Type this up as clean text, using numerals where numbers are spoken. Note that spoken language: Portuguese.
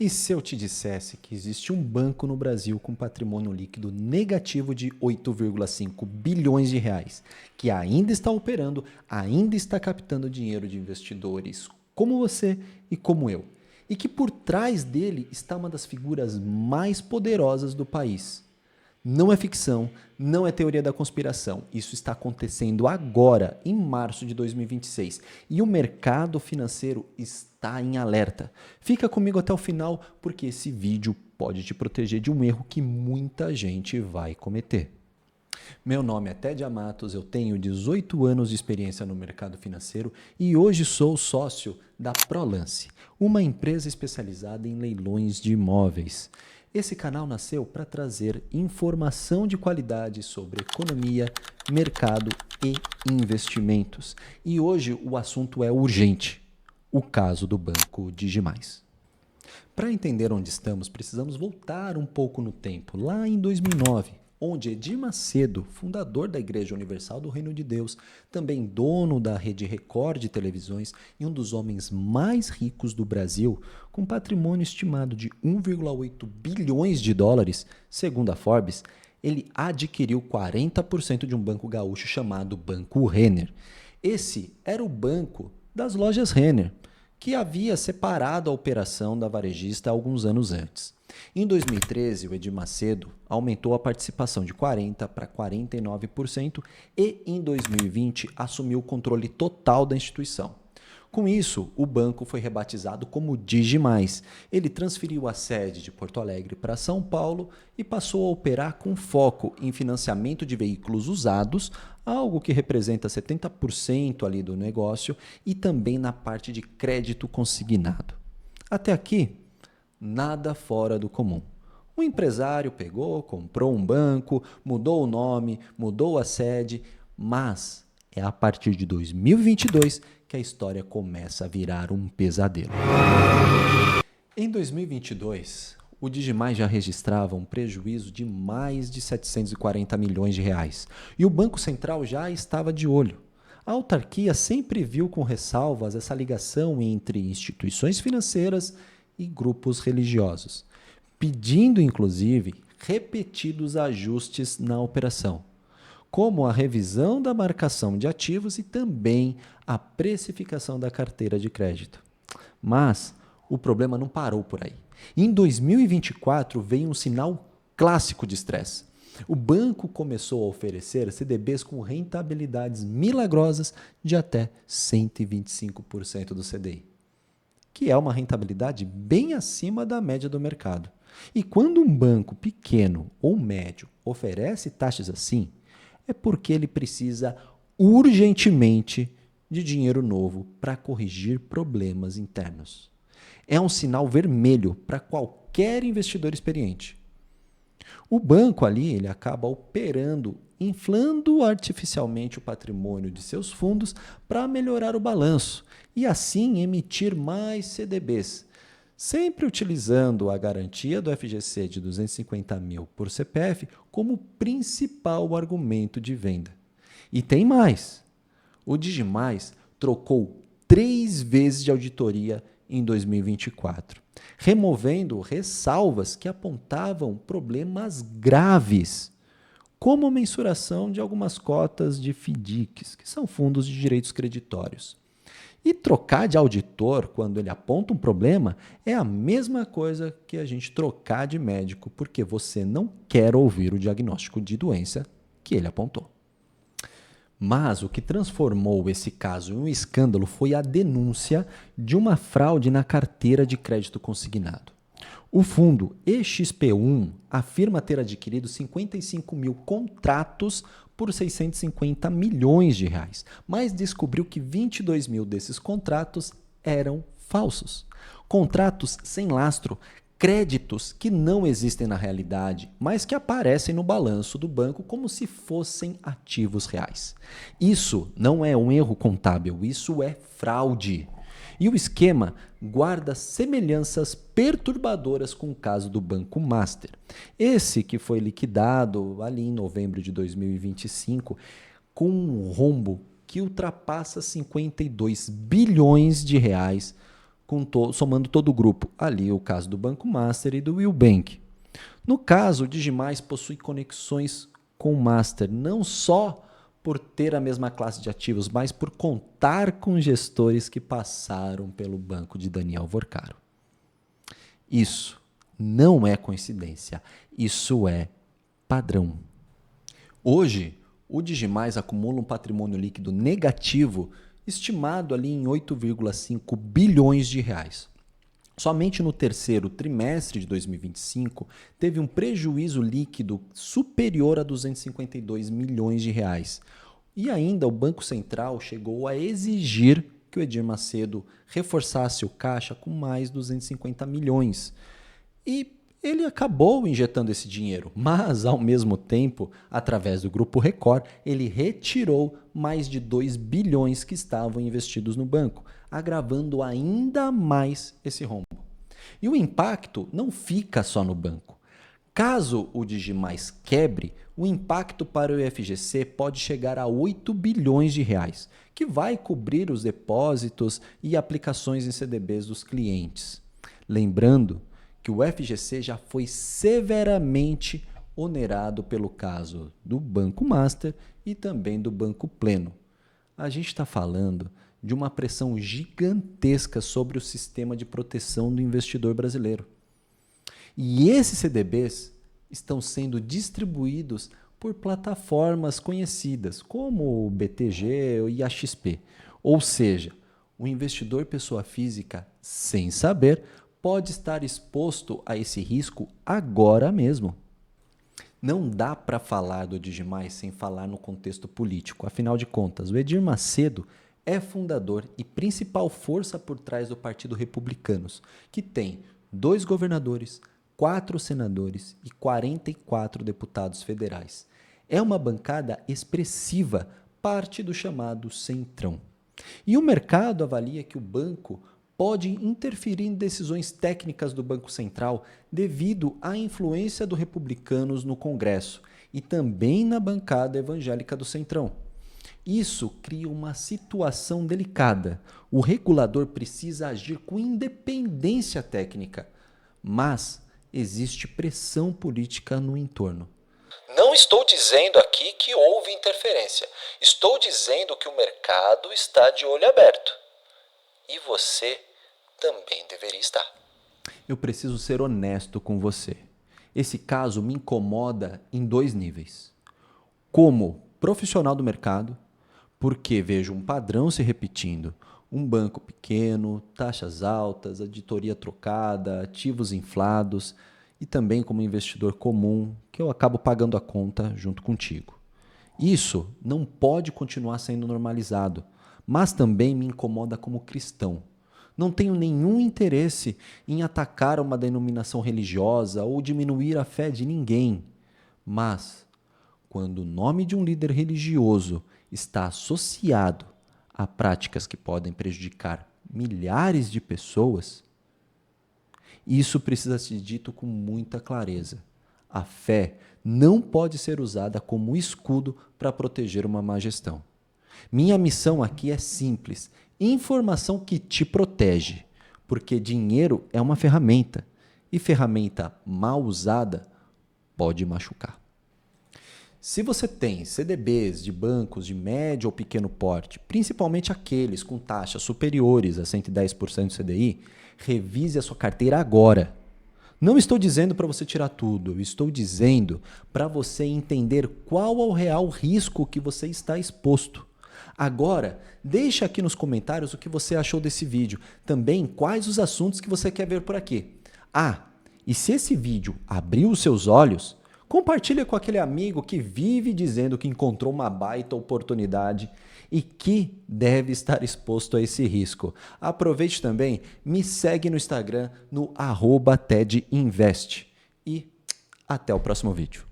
E se eu te dissesse que existe um banco no Brasil com patrimônio líquido negativo de 8,5 bilhões de reais, que ainda está operando, ainda está captando dinheiro de investidores como você e como eu, e que por trás dele está uma das figuras mais poderosas do país? Não é ficção, não é teoria da conspiração. Isso está acontecendo agora, em março de 2026. E o mercado financeiro está em alerta. Fica comigo até o final, porque esse vídeo pode te proteger de um erro que muita gente vai cometer. Meu nome é Ted Amatos, eu tenho 18 anos de experiência no mercado financeiro e hoje sou sócio da Prolance, uma empresa especializada em leilões de imóveis. Esse canal nasceu para trazer informação de qualidade sobre economia, mercado e investimentos. E hoje o assunto é urgente, o caso do Banco Digimais. Para entender onde estamos, precisamos voltar um pouco no tempo, lá em 2009, onde Edir Macedo, fundador da Igreja Universal do Reino de Deus, também dono da Rede Record de televisões e um dos homens mais ricos do Brasil, com patrimônio estimado de 1,8 bilhões de dólares, segundo a Forbes, ele adquiriu 40% de um banco gaúcho chamado Banco Renner. Esse era o banco das lojas Renner, que havia separado a operação da varejista alguns anos antes. Em 2013, o Edir Macedo aumentou a participação de 40% para 49% e, em 2020, assumiu o controle total da instituição. Com isso, o banco foi rebatizado como Digimais. Ele transferiu a sede de Porto Alegre para São Paulo e passou a operar com foco em financiamento de veículos usados, algo que representa 70% ali do negócio, e também na parte de crédito consignado. Até aqui, nada fora do comum. O empresário pegou, comprou um banco, mudou o nome, mudou a sede, mas é a partir de 2022 que a história começa a virar um pesadelo. Em 2022, o Digimais já registrava um prejuízo de mais de 740 milhões de reais e o Banco Central já estava de olho. A autarquia sempre viu com ressalvas essa ligação entre instituições financeiras e grupos religiosos, pedindo inclusive repetidos ajustes na operação, como a revisão da marcação de ativos e também a precificação da carteira de crédito. Mas o problema não parou por aí. Em 2024 veio um sinal clássico de estresse. O banco começou a oferecer CDBs com rentabilidades milagrosas de até 125% do CDI, que é uma rentabilidade bem acima da média do mercado. E quando um banco pequeno ou médio oferece taxas assim, é porque ele precisa urgentemente de dinheiro novo para corrigir problemas internos. É um sinal vermelho para qualquer investidor experiente. O banco ali ele acaba operando, inflando artificialmente o patrimônio de seus fundos para melhorar o balanço e assim emitir mais CDBs, sempre utilizando a garantia do FGC de 250 mil por CPF como principal argumento de venda. E tem mais. O Digimais trocou 3 vezes de auditoria em 2024, removendo ressalvas que apontavam problemas graves, como a mensuração de algumas cotas de FDICs, que são fundos de direitos creditórios. E trocar de auditor quando ele aponta um problema é a mesma coisa que a gente trocar de médico porque você não quer ouvir o diagnóstico de doença que ele apontou. Mas o que transformou esse caso em um escândalo foi a denúncia de uma fraude na carteira de crédito consignado. O fundo EXP1 afirma ter adquirido 55 mil contratos por 650 milhões de reais, mas descobriu que 22 mil desses contratos eram falsos. Contratos sem lastro, créditos que não existem na realidade, mas que aparecem no balanço do banco como se fossem ativos reais. Isso não é um erro contábil, isso é fraude. E o esquema guarda semelhanças perturbadoras com o caso do Banco Master. Esse que foi liquidado ali em novembro de 2025 com um rombo que ultrapassa 52 bilhões de reais, somando todo o grupo. Ali o caso do Banco Master e do Will Bank. No caso, o Digimais possui conexões com o Master, não só por ter a mesma classe de ativos, mas por contar com gestores que passaram pelo banco de Daniel Vorcaro. Isso não é coincidência, isso é padrão. Hoje, o Digimais acumula um patrimônio líquido negativo estimado ali em 8,5 bilhões de reais. Somente no terceiro trimestre de 2025, teve um prejuízo líquido superior a 252 milhões de reais. E ainda o Banco Central chegou a exigir que o Edir Macedo reforçasse o caixa com mais 250 milhões. E ele acabou injetando esse dinheiro, mas, ao mesmo tempo, através do Grupo Record, ele retirou mais de 2 bilhões que estavam investidos no banco, agravando ainda mais esse rombo. E o impacto não fica só no banco. Caso o Digimais quebre, o impacto para o FGC pode chegar a 8 bilhões de reais, que vai cobrir os depósitos e aplicações em CDBs dos clientes. Lembrando que o FGC já foi severamente onerado pelo caso do Banco Master e também do Banco Pleno. A gente está falando de uma pressão gigantesca sobre o sistema de proteção do investidor brasileiro. E esses CDBs estão sendo distribuídos por plataformas conhecidas, como o BTG e a XP. Ou seja, o investidor pessoa física, sem saber, pode estar exposto a esse risco agora mesmo. Não dá para falar do Digimais sem falar no contexto político. Afinal de contas, o Edir Macedo é fundador e principal força por trás do Partido Republicanos, que tem 2 governadores, 4 senadores e 44 deputados federais. É uma bancada expressiva, parte do chamado Centrão. E o mercado avalia que o banco pode interferir em decisões técnicas do Banco Central devido à influência dos republicanos no Congresso e também na bancada evangélica do Centrão. Isso cria uma situação delicada. O regulador precisa agir com independência técnica, mas existe pressão política no entorno. Não estou dizendo aqui que houve interferência. Estou dizendo que o mercado está de olho aberto. E você também deveria estar. Eu preciso ser honesto com você. Esse caso me incomoda em 2 níveis. Como profissional do mercado, porque vejo um padrão se repetindo. Um banco pequeno, taxas altas, auditoria trocada, ativos inflados e também como investidor comum, que eu acabo pagando a conta junto contigo. Isso não pode continuar sendo normalizado, mas também me incomoda como cristão. Não tenho nenhum interesse em atacar uma denominação religiosa ou diminuir a fé de ninguém. Mas, quando o nome de um líder religioso está associado a práticas que podem prejudicar milhares de pessoas, isso precisa ser dito com muita clareza. A fé não pode ser usada como escudo para proteger uma má gestão. Minha missão aqui é simples: informação que te protege, porque dinheiro é uma ferramenta e ferramenta mal usada pode machucar. Se você tem CDBs de bancos de médio ou pequeno porte, principalmente aqueles com taxas superiores a 110% do CDI, revise a sua carteira agora. Não estou dizendo para você tirar tudo, eu estou dizendo para você entender qual é o real risco que você está exposto. Agora, deixa aqui nos comentários o que você achou desse vídeo. Também quais os assuntos que você quer ver por aqui. E se esse vídeo abriu os seus olhos, compartilha com aquele amigo que vive dizendo que encontrou uma baita oportunidade e que deve estar exposto a esse risco. Aproveite também, me segue no Instagram no @tedinvest. E até o próximo vídeo.